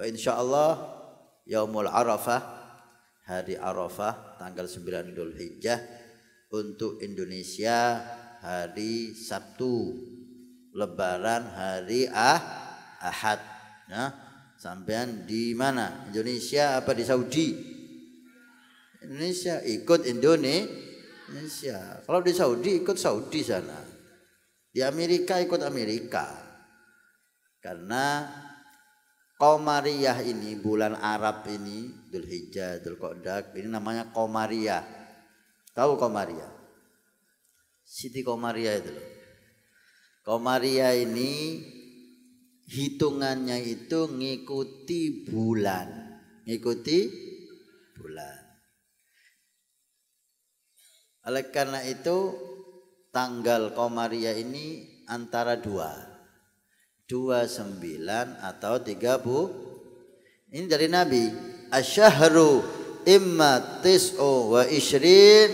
insyaallah Yaumul Arafah, hari Arafah tanggal 9 Dzulhijjah untuk Indonesia hari Sabtu, Lebaran hari Ahad. Ya, sampean di mana? Indonesia apa di Saudi? Indonesia, ikut Indonesia. Kalau di Saudi ikut Saudi sana. Di Amerika ikut Amerika. Karena Qamariyah ini, bulan Arab ini, Dzulhijjah, Dzulqa'dah, ini namanya Qamariyah. Tahu Qamariyah? Siti Qamariyah itu loh. Qamariyah ini hitungannya itu ngikuti bulan. Ngikuti bulan. Oleh karena itu tanggal Qamariyah ini antara 29 atau 30. Ini dari Nabi. Asyahru imma tis'u wa ishrin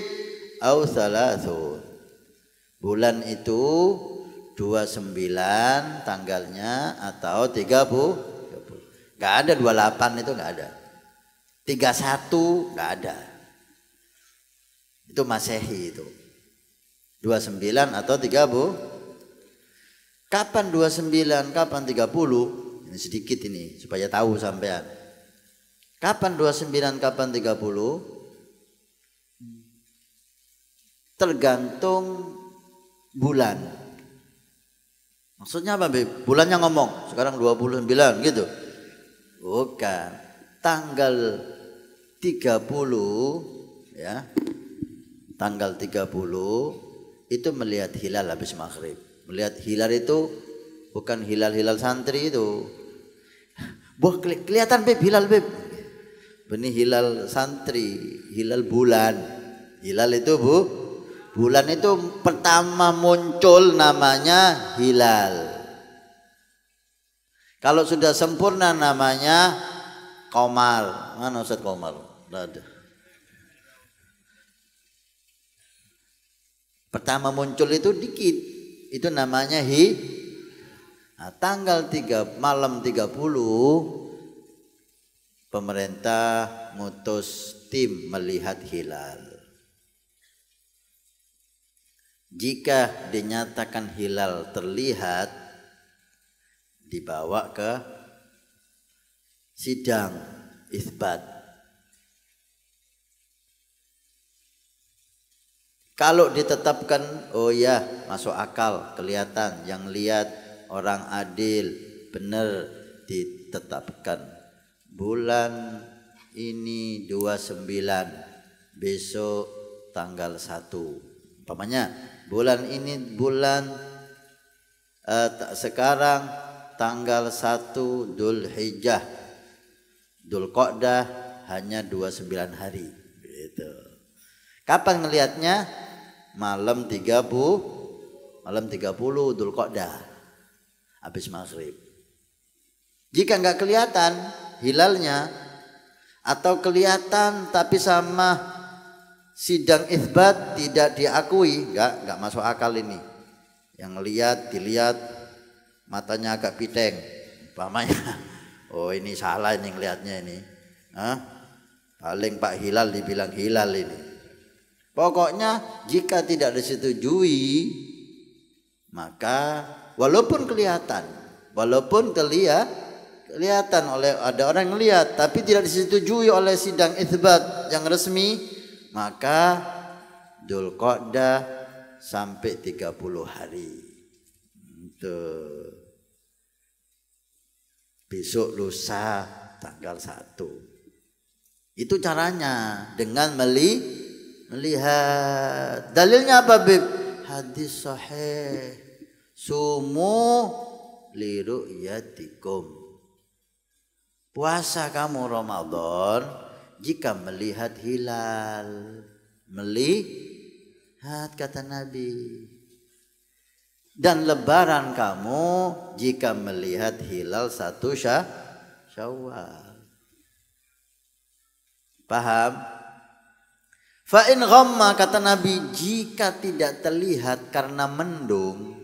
au thalathun. Bulan itu 29 tanggalnya atau 30. Enggak ada 28 itu enggak ada. 31 enggak ada. Itu Masehi itu. 29 atau 30. Kapan 29, kapan 30? Ini sedikit ini supaya tahu sampean. Kapan 29, kapan 30? Tergantung bulan. Maksudnya apa, Beb? Bulannya ngomong, sekarang 29 gitu. Bukan. Tanggal 30 ya. Tanggal 30 itu melihat hilal habis maghrib. Melihat hilal itu bukan hilal-hilal santri itu. Wah, kelihatan Beb, hilal Beb. Ini hilal santri, hilal bulan. Hilal itu bulan itu pertama muncul namanya hilal. Kalau sudah sempurna namanya qamar. Mana Ustaz qamar? Tidak ada. Pertama muncul itu dikit. Itu namanya nah, tanggal 3 malam 30 pemerintah mutus tim melihat hilal. Jika dinyatakan hilal terlihat, dibawa ke sidang isbat. Kalau ditetapkan, oh ya masuk akal, kelihatan, yang lihat orang adil, benar, ditetapkan. Bulan ini 29, besok tanggal 1. Umpamanya bulan ini sekarang tanggal 1 Dzulhijjah, Dzulqa'dah hanya 29 hari. Gitu. Kapan ngelihatnya? Malam 30 Dzulqa'dah habis maghrib. Jika enggak kelihatan hilalnya atau kelihatan tapi sama sidang isbat tidak diakui, enggak masuk akal ini. Yang dilihat matanya agak piteng umpamanya. Oh, ini salah ini ngelihatnya ini. Paling Pak Hilal dibilang hilal ini. Pokoknya jika tidak disetujui, maka walaupun kelihatan oleh ada orang yang lihat, tapi tidak disetujui oleh sidang itsbat yang resmi, maka Dzulqa'dah sampai 30 hari. Besok lusa tanggal 1. Itu caranya dengan melihat. Dalilnya apa, Bib? Hadis sahih. Sumu li ru'yatikum. Puasa kamu Ramadan jika melihat hilal. Melihat kata Nabi. Dan lebaran kamu jika melihat hilal 1 Syawal. Paham? Fa in ghamma kata Nabi, jika tidak terlihat karena mendung,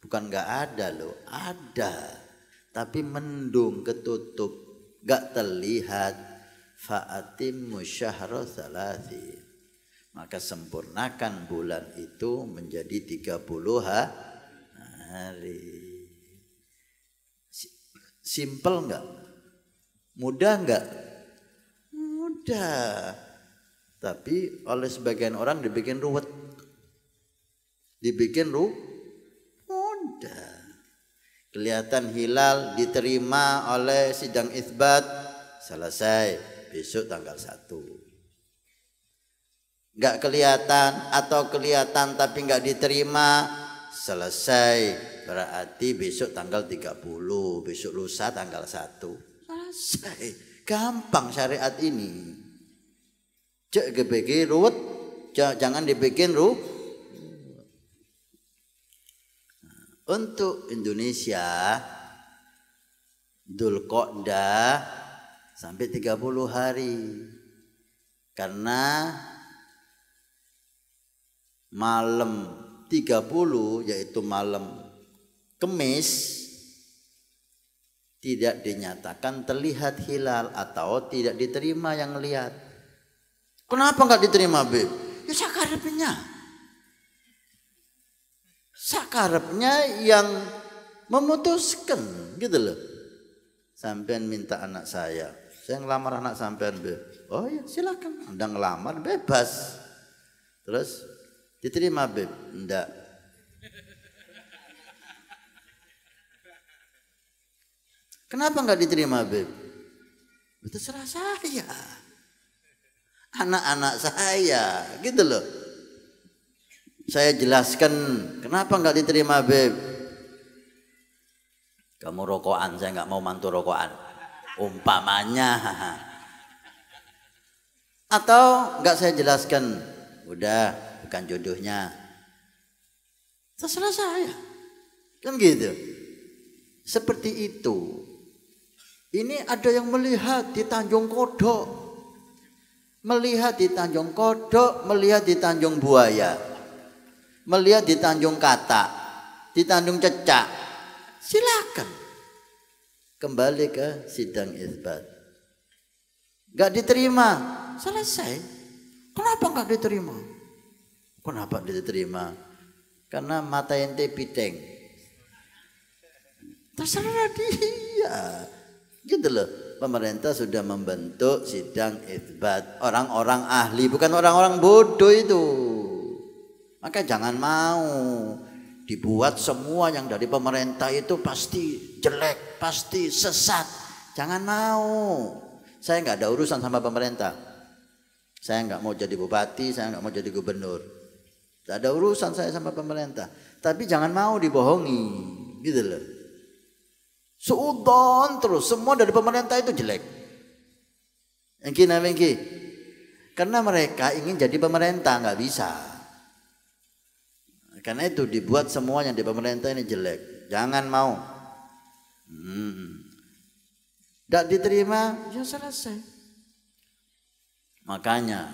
bukan enggak ada loh, ada. Tapi mendung ketutup nggak terlihat, fa'atimmu syahra thalathin, maka sempurnakan bulan itu menjadi 30 hari. Simple enggak? Mudah enggak? Mudah. Tapi oleh sebagian orang dibikin ruwet. Dibikin mudah. Kelihatan hilal diterima oleh sidang itsbat, selesai besok tanggal 1. Enggak kelihatan atau kelihatan tapi enggak diterima, selesai. Berarti besok tanggal 30, besok lusa tanggal 1. Selesai. Gampang syariat ini. Cek dibikin ruwet, jangan dibikin ruwet. Untuk Indonesia Dzulqa'dah sampai 30 hari. Karena malam 30 yaitu malam Kemis tidak dinyatakan terlihat hilal atau tidak diterima yang lihat. Kenapa nggak diterima, Beb? Ya sakarepnya. Sakarepnya yang memutuskan gitu loh. Sampean minta anak saya ngelamar anak sampean, Beb. Oh ya silakan, Anda ngelamar bebas. Terus diterima, Beb? Enggak. Kenapa nggak diterima, Beb? Itu terserah saya, anak-anak saya, gitu loh. Saya jelaskan kenapa nggak diterima, Beb. Kamu rokokan, saya nggak mau mantu rokokan, umpamanya. Atau nggak saya jelaskan, udah bukan jodohnya, terserah saya, kan gitu. Seperti itu. Ini ada yang melihat di Tanjung Kodok, melihat di Tanjung Kodok, melihat di Tanjung Buaya, melihat di Tanjung Katak, di Tanjung Cecak. Silakan kembali ke sidang itsbat. Gak diterima, selesai. Kenapa gak diterima? Kenapa diterima? Karena mata ente piteng. Terserah dia. Gitu loh, pemerintah sudah membentuk sidang itsbat, orang-orang ahli, bukan orang-orang bodoh itu. Maka jangan mau dibuat semua yang dari pemerintah itu pasti jelek, pasti sesat. Jangan mau. Saya nggak ada urusan sama pemerintah. Saya nggak mau jadi bupati, saya nggak mau jadi gubernur. Tidak ada urusan saya sama pemerintah. Tapi jangan mau dibohongi, gitu loh. Suudon terus, semua dari pemerintah itu jelek. Engki. Karena mereka ingin jadi pemerintah, nggak bisa. Karena itu dibuat semuanya di pemerintah ini jelek. Jangan mau. Tidak diterima, ya selesai. Makanya,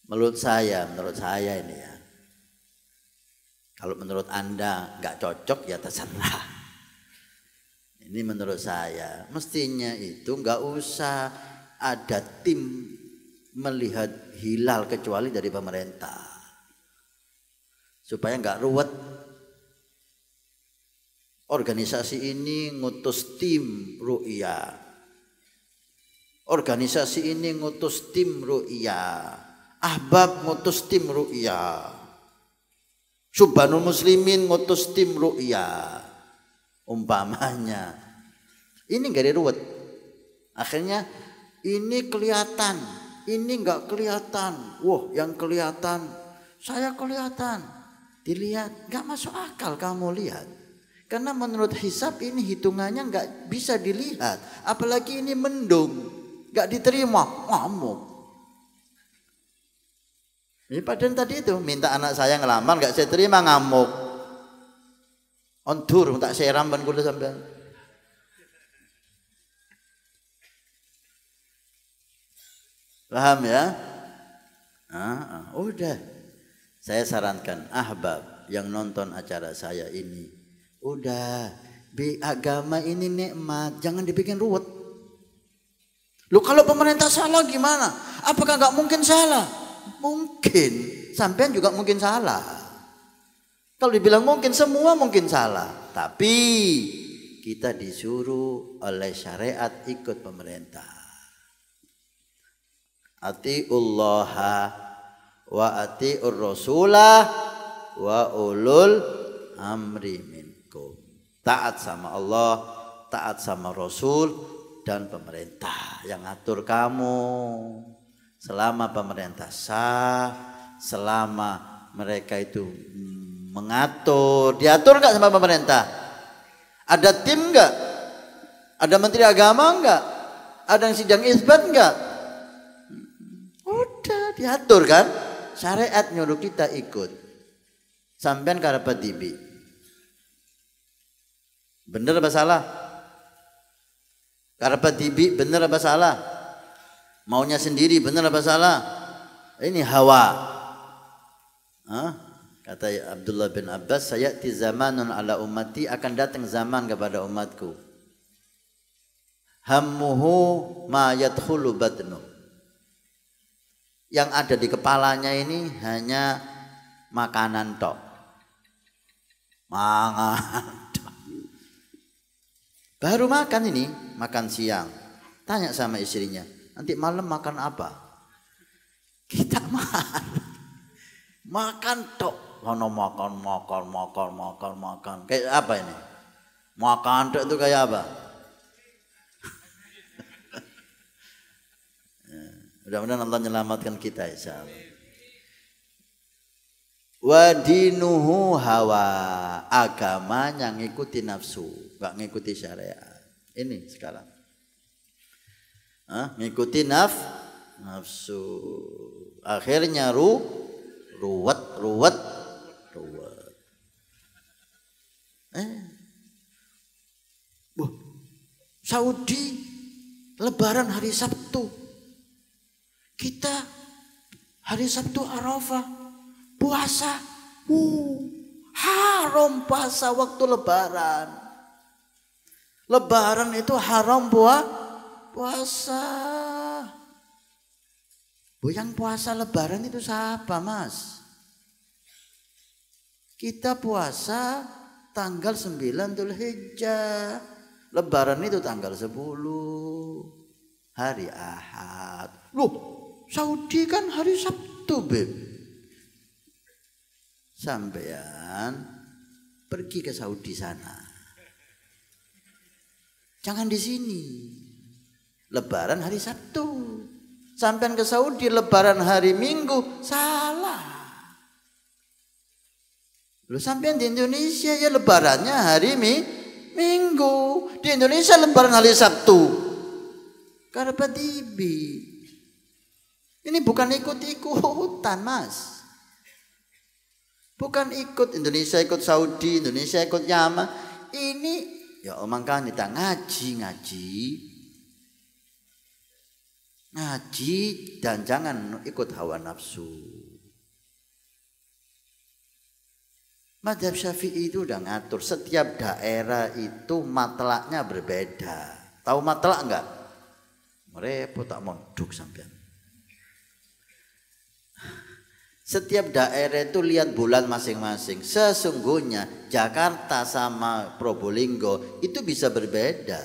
menurut saya ini ya. Kalau menurut Anda nggak cocok ya terserah. Ini menurut saya, mestinya itu nggak usah ada tim melihat hilal kecuali dari pemerintah, supaya nggak ruwet. Organisasi ini ngutus tim ru'ya, organisasi ini ngutus tim ru'ya, Ahbab ngutus tim ru'ya, Subhanul Muslimin ngutus tim ru'ya, umpamanya. Ini nggak ada ruwet. Akhirnya ini kelihatan, ini nggak kelihatan. Wah, yang kelihatan, saya kelihatan. Dilihat, nggak masuk akal kamu lihat. Karena menurut hisab ini hitungannya nggak bisa dilihat. Apalagi ini mendung, nggak diterima, ngamuk. Ini padahal tadi itu minta anak saya ngelamar nggak saya terima, ngamuk. Ondur tak seram ban kula sampean. Paham ya? Udah. Saya sarankan ahbab yang nonton acara saya ini, udah Agama ini nikmat, jangan dibikin ruwet. Loh kalau pemerintah salah gimana? Apakah nggak mungkin salah? Mungkin, sampean juga mungkin salah. Kalau dibilang mungkin, semua mungkin salah. Tapi kita disuruh oleh syariat ikut pemerintah. Atiullaha wa atiur rasulah wa ulul amri minkum. Taat sama Allah, taat sama Rasul dan pemerintah yang atur kamu. Selama pemerintah sah, selama mereka itu mengatur, diatur nggak sama pemerintah? Ada tim nggak? Ada menteri agama nggak? Ada yang sidang isbat nggak? Udah diatur kan? Syariat nyuruh kita ikut. Sampean karepe dibi. Bener apa salah? Karepe dibi bener apa salah? Maunya sendiri bener apa salah? Ini hawa. Kata Abdullah bin Abbas, sayati zamanun ala ummati, akan datang zaman kepada umatku. Hammuhu ma yadkhulu badnu. Yang ada di kepalanya ini hanya makanan tok. Mangan tok. Baru makan ini, makan siang. Tanya sama istrinya, nanti malam makan apa? Kita makan tok. Makan. Kayak apa ini? Makan tok itu kayak apa? Mudah-mudahan Allah menyelamatkan kita insyaallah. Wa dinuhu hawa, agamanya ngikuti nafsu, enggak ngikuti syariat. Ini sekarang. Ngikuti nafsu. Akhirnya ruwet. Saudi lebaran hari Sabtu. Kita hari Sabtu Arafah puasa. Haram puasa waktu lebaran. Lebaran itu haram puasa. Yang puasa lebaran itu siapa, Mas? Kita puasa tanggal 9 Dzulhijjah. Lebaran itu tanggal 10 hari Ahad. Loh, Saudi kan hari Sabtu, Beb. Sampean pergi ke Saudi sana. Jangan di sini. Lebaran hari Sabtu. Sampean ke Saudi lebaran hari Minggu, salah. Lu sampean di Indonesia ya lebarannya hari Minggu. Di Indonesia lebaran hari Sabtu. Karena dibi. Ini bukan ikut-ikutan, Mas. Bukan ikut Indonesia ikut Saudi, Indonesia ikut Yaman. Ini ya makanya kita ngaji dan jangan ikut hawa nafsu. Mazhab Syafi'i itu udah ngatur setiap daerah itu matlaknya berbeda. Tahu matlak enggak? Repot tak mondok sampean. Setiap daerah itu lihat bulan masing-masing. Sesungguhnya Jakarta sama Probolinggo itu bisa berbeda.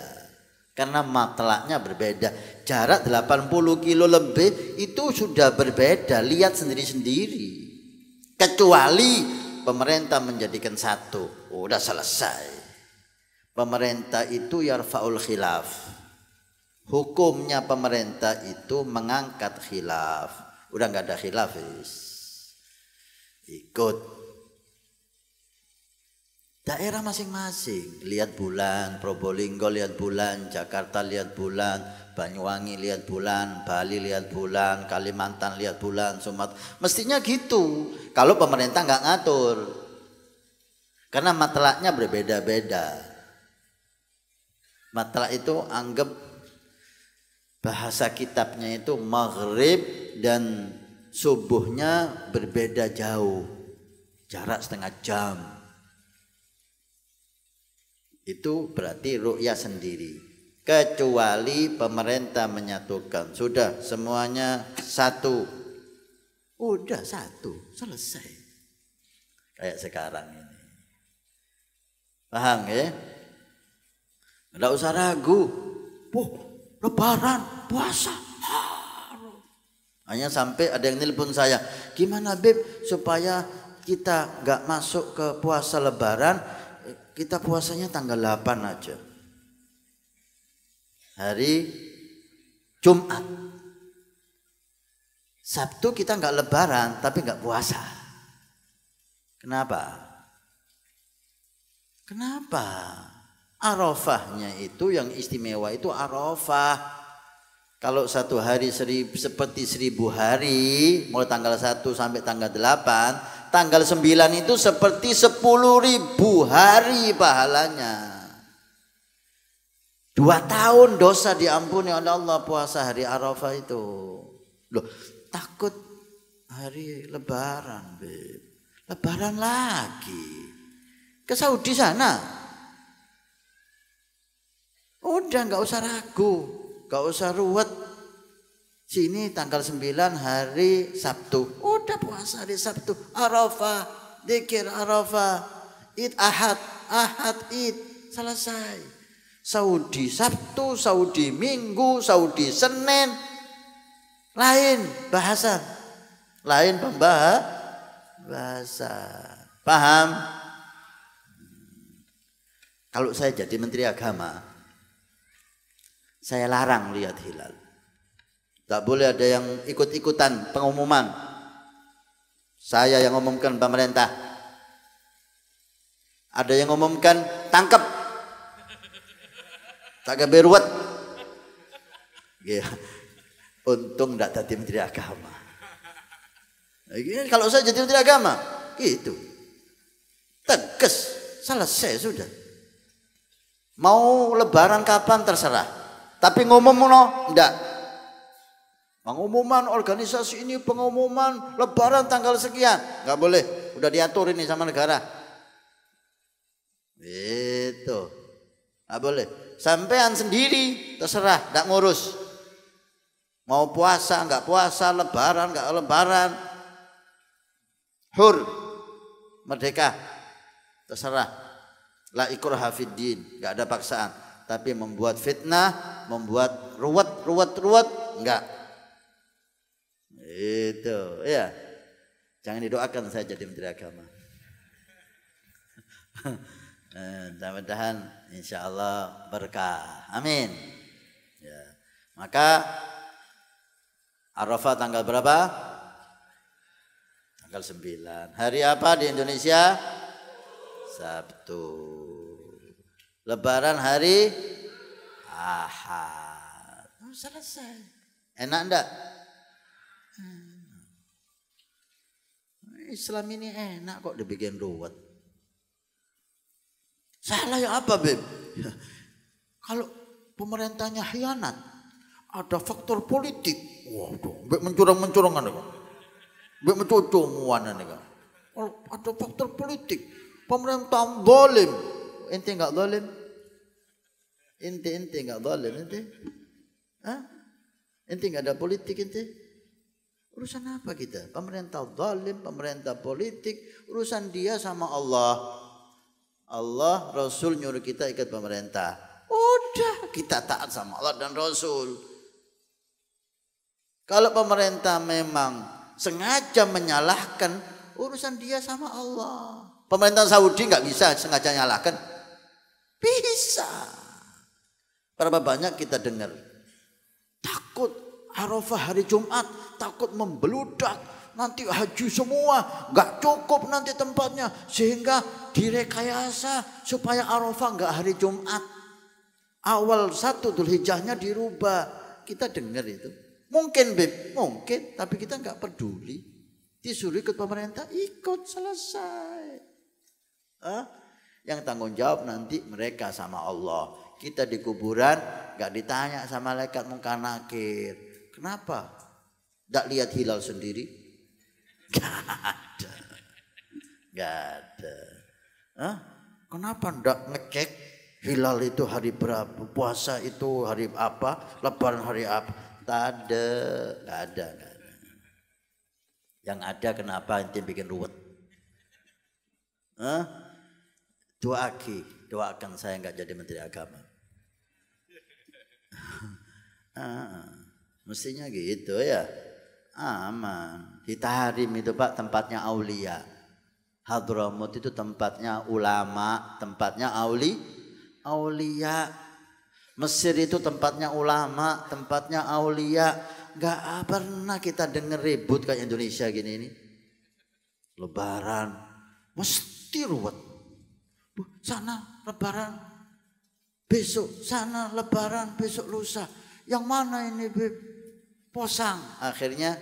Karena matlaknya berbeda. Jarak 80 kilo lebih itu sudah berbeda. Lihat sendiri-sendiri. Kecuali pemerintah menjadikan satu. Udah selesai. Pemerintah itu yarfa'ul khilaf. Hukumnya pemerintah itu mengangkat khilaf. Udah nggak ada khilaf, ikut daerah masing-masing. Lihat bulan, Probolinggo lihat bulan, Jakarta lihat bulan, Banyuwangi lihat bulan, Bali lihat bulan, Kalimantan lihat bulan, Sumatera. Mestinya gitu. Kalau pemerintah nggak ngatur, karena matlaknya berbeda-beda. Matlak itu anggap bahasa kitabnya itu maghrib dan subuhnya berbeda jauh, jarak setengah jam. Itu berarti ru'ya sendiri. Kecuali pemerintah menyatukan. Sudah semuanya satu. Udah satu, selesai. Kayak sekarang ini. Paham ya? Nggak usah ragu. Lebaran, puasa. Hanya sampai ada yang nelpon saya. Gimana Beb supaya kita nggak masuk ke puasa lebaran, kita puasanya tanggal 8 aja. Hari Jumat. Sabtu kita nggak lebaran tapi nggak puasa. Kenapa? Kenapa? Arafahnya itu yang istimewa itu Arafah. Kalau satu hari seperti 1000 hari, mulai tanggal 1 sampai tanggal 8, tanggal 9 itu seperti 10.000 hari pahalanya. 2 tahun dosa diampuni oleh Allah puasa hari Arafah itu. Loh, takut hari lebaran, Beb. Lebaran lagi. Ke Saudi sana. Udah nggak usah ragu, nggak usah ruwet. Sini tanggal 9 hari Sabtu. Udah puasa hari Sabtu. Arafah, dzikir Arafah. Id Ahad, Id. Selesai. Saudi Sabtu, Saudi Minggu, Saudi Senin. Lain bahasa. Lain bahasa. Paham? Kalau saya jadi Menteri Agama, saya larang lihat hilal. Tak boleh ada yang ikut-ikutan pengumuman. Saya yang umumkan pemerintah. Ada yang umumkan tangkap. Tak keberuat. Ya. Untung tidak jadi Menteri Agama. Kalau saya jadi Menteri Agama, gitu. Tegas, selesai sudah. Mau lebaran kapan terserah. Tapi ngomong enggak. Pengumuman organisasi ini, pengumuman lebaran tanggal sekian. Enggak boleh, udah diatur ini sama negara. Itu. Enggak boleh. Sampean sendiri terserah, enggak ngurus. Mau puasa, enggak puasa, lebaran, enggak lebaran. Hur, merdeka. Terserah. La ikraha fiddin, enggak ada paksaan. Tapi membuat fitnah, membuat ruwet, enggak. Itu, ya. Jangan didoakan saya jadi Menteri Agama. Mudah-mudahan insya Allah berkah. Amin. Ya. Maka Arafah tanggal berapa? Tanggal 9. Hari apa di Indonesia? Sabtu. Lebaran hari Ahad. Selesai. Enak enggak? Islam ini enak kok dibikin ruwet. Salah ya apa, Beb? Kalau pemerintahnya khianat, ada faktor politik. Waduh, Beb mencurang-mencurangan kan. Beb mencucumuan kan. Ada faktor politik. Pemerintah zalim. Ente enggak zalim? Ente enggak zalim ente? Hah? Ente enggak ada politik ente? Urusan apa kita? Pemerintah zalim, pemerintah politik, urusan dia sama Allah. Allah, Rasul nyuruh kita ikut pemerintah. Udah, kita taat sama Allah dan Rasul. Kalau pemerintah memang sengaja menyalahkan, urusan dia sama Allah. Pemerintah Saudi nggak bisa sengaja nyalahkan. Bisa. Berapa banyak kita dengar. Takut Arafah hari Jumat, takut membeludak. Nanti haji semua, nggak cukup nanti tempatnya, sehingga direkayasa supaya Arafah nggak hari Jumat. Awal 1 Dzulhijjahnya dirubah. Kita dengar itu. Mungkin, Beb, mungkin, tapi kita nggak peduli. Disuruh ikut pemerintah, ikut, selesai. Yang tanggung jawab nanti mereka sama Allah. Kita di kuburan nggak ditanya sama malaikat mungkar nakir. Kenapa? Nggak lihat hilal sendiri? Gak ada. Kenapa ndak ngecek Hilal itu hari berapa, puasa itu hari apa, lebaran hari apa. Tak ada, nggak ada. Yang ada kenapa ente bikin ruwet? Doakan saya nggak jadi menteri agama. Mestinya gitu ya. Aman. Di Tahrim itu Pak tempatnya aulia. Hadramut itu tempatnya ulama, tempatnya aulia. Mesir itu tempatnya ulama, tempatnya aulia. Gak pernah kita denger ribut kayak Indonesia gini ini. Lebaran mesti ruwet. Sana lebaran, besok sana lebaran, besok lusa. Yang mana ini Beb? Posang. Akhirnya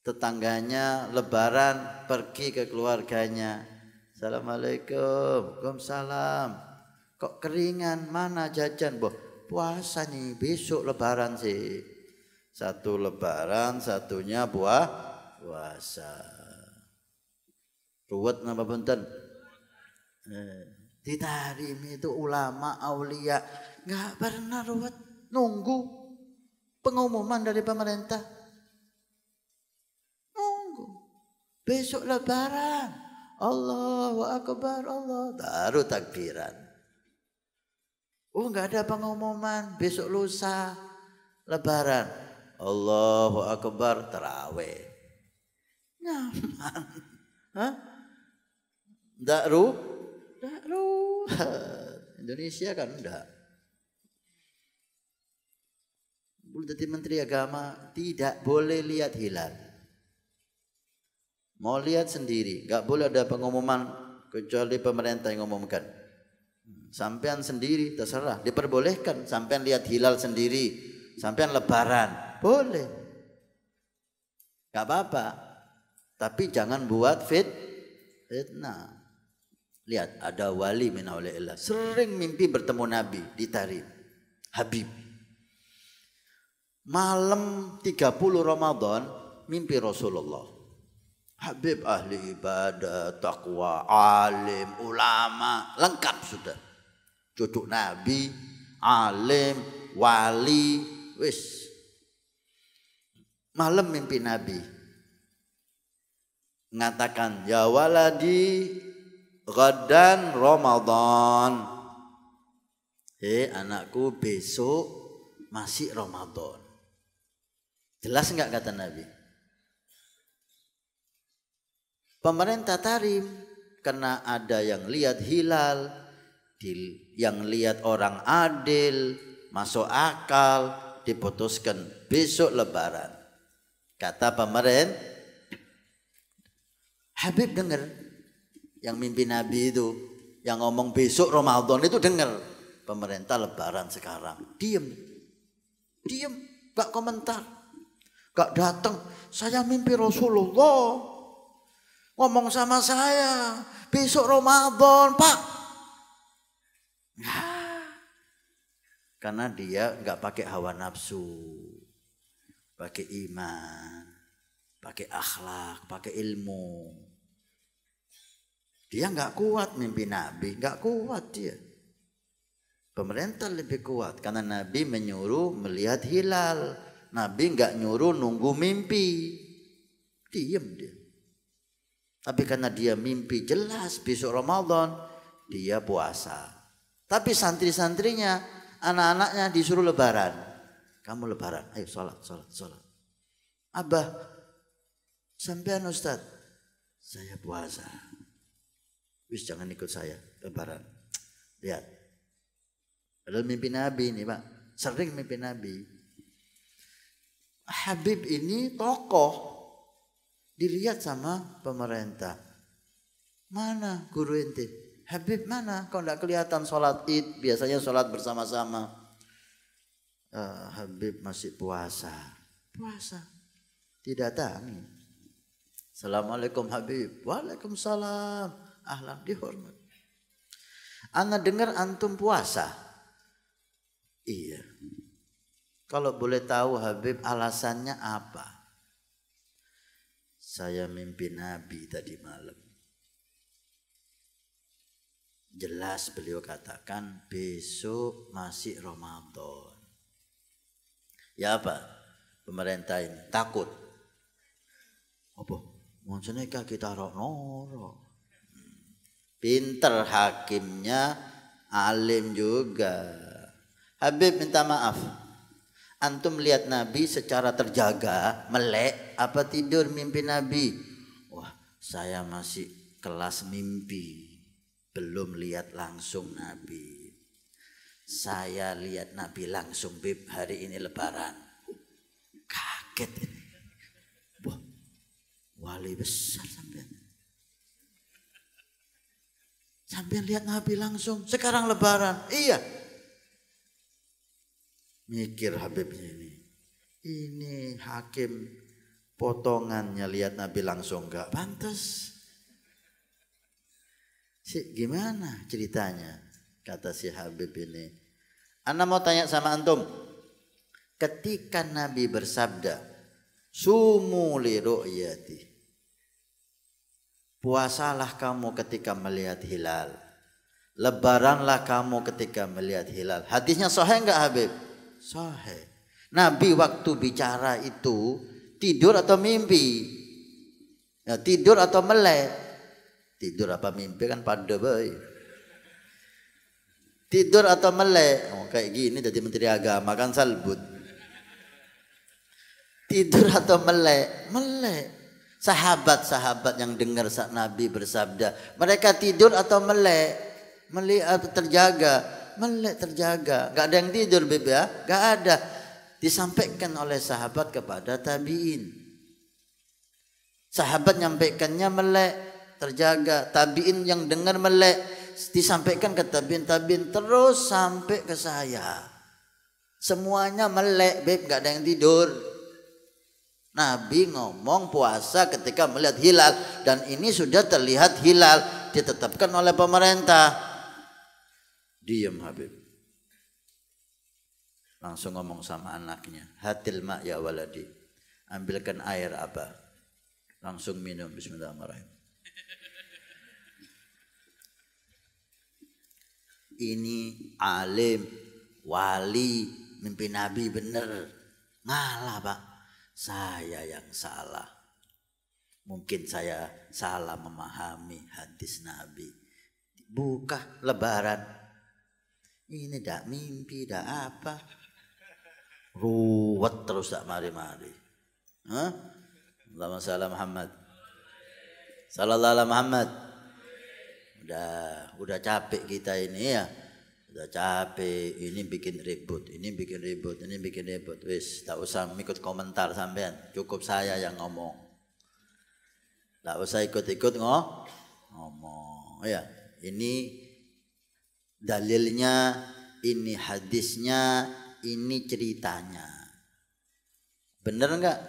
tetangganya lebaran pergi ke keluarganya. Assalamualaikum, waalaikumsalam. Kok keringan, mana jajan? Boh, puasa nih, besok lebaran sih. Satu lebaran, satunya puasa. Ruwet napa punten? Di Tahrim itu ulama, aulia, nggak pernah ruwet, nunggu pengumuman dari pemerintah. Nunggu. Besok lebaran. Allahu Akbar, Allah. Baru takbiran. Oh nggak ada pengumuman, besok lusa lebaran. Allahu Akbar, tarawih. Nyaman. Hah? Nggak Indonesia kan enggak. Jadi menteri agama tidak boleh lihat hilal. Mau lihat sendiri, nggak boleh ada pengumuman kecuali pemerintah yang ngumumkan. Sampean sendiri terserah, diperbolehkan sampean lihat hilal sendiri, sampean lebaran, boleh. Gak apa-apa. Tapi jangan buat fitnah. Lihat, ada wali min auliillah sering mimpi bertemu Nabi di Tahrim. Habib. Malam 30 Ramadan mimpi Rasulullah. Habib ahli ibadah, takwa, alim, ulama, lengkap sudah. Cucu Nabi, alim, wali, wis. Malam mimpi Nabi. Mengatakan, ya waladi ghadan Ramadan. Anakku besok masih Ramadan. Jelas enggak kata Nabi? Pemerintah Tahrim karena ada yang lihat hilal, yang lihat orang adil, masuk akal, diputuskan besok lebaran. Kata pemerintah, Habib dengar yang mimpi Nabi itu, yang ngomong besok Ramadan itu dengar. Pemerintah lebaran sekarang. Diem, gak komentar, gak datang. Saya mimpi Rasulullah ngomong sama saya besok Ramadan Pak. Karena dia nggak pakai hawa nafsu, pakai iman, pakai akhlak, pakai ilmu. Dia nggak kuat mimpi Nabi, nggak kuat dia. Pemerintah lebih kuat karena Nabi menyuruh melihat hilal. Nabi nggak nyuruh nunggu mimpi, diem dia. Tapi karena dia mimpi jelas besok Ramadan, dia puasa. Tapi santri-santrinya, anak-anaknya disuruh lebaran. Kamu lebaran, ayo sholat. Abah, sampean Ustaz, saya puasa. Wis jangan ikut saya lebaran. Lihat, padahal mimpi Nabi ini Pak, sering mimpi Nabi. Habib ini tokoh. Dilihat sama pemerintah. Mana guru ente? Habib mana? Kau tidak kelihatan sholat id. Biasanya sholat bersama-sama. Habib masih puasa. Tidak datangi. Assalamualaikum Habib. Waalaikumsalam. Ahlan, dihormat. Ana dengar antum puasa. Iya. Kalau boleh tahu Habib alasannya apa? Saya mimpi Nabi tadi malam. Jelas beliau katakan besok masih Ramadan. Ya apa? Pemerintah ini takut. Apa? Maksudnya kita noro. Pinter hakimnya, alim juga. Habib minta maaf. Antum lihat Nabi secara terjaga, melek, apa tidur mimpi Nabi? Wah, saya masih kelas mimpi. Belum lihat langsung Nabi. Saya lihat Nabi langsung, Bib, hari ini Lebaran. Kaget ini. Wah, wali besar sampean. Sampean lihat Nabi langsung, sekarang Lebaran. Iya. Mikir Habibnya ini. Ini hakim potongannya lihat Nabi langsung enggak pantas. Gimana ceritanya? Kata si Habib ini. Ana mau tanya sama antum. Ketika Nabi bersabda, sumu li ru'yati. Puasalah kamu ketika melihat hilal. Lebaranlah kamu ketika melihat hilal. Hadisnya sahih enggak Habib? Sahih. Nabi waktu bicara itu tidur atau mimpi? Ya, tidur atau melek? Tidur apa mimpi kan pada baik. Tidur atau melek? Oh, kayak gini jadi menteri agama kan salbut. Tidur atau melek? Melek. Sahabat-sahabat yang dengar saat Nabi bersabda, mereka tidur atau melek? Melek atau terjaga? Melek terjaga. Gak ada yang tidur Bib ya? Gak ada. Disampaikan oleh sahabat kepada tabiin. Sahabat nyampaikannya melek, terjaga. Tabiin yang dengar melek, disampaikan ke tabiin terus sampai ke saya. Semuanya melek, Beb, gak ada yang tidur. Nabi ngomong puasa ketika melihat hilal, dan ini sudah terlihat hilal, ditetapkan oleh pemerintah. Diam Habib. Langsung ngomong sama anaknya, hatil ma' ya waladi. Ambilkan air apa? Langsung minum, bismillahirrahmanirrahim. Ini alim, wali, mimpi Nabi bener. Ngalah Pak, saya yang salah. Mungkin saya salah memahami hadis Nabi. Buka Lebaran. Ini dak mimpi, dak apa. Ruwet terus dak mari-mari. Hah? Allahumma shalli Muhammad. Sallallahu alaihi Muhammad. Udah capek kita ini ya. Udah capek, ini bikin ribut, ini bikin ribut, ini bikin ribut. Wis, tak usah ikut komentar sampean. Cukup saya yang ngomong. Tak usah ikut-ikut ngomong. Ya, ini dalilnya, ini hadisnya, ini ceritanya. Bener enggak?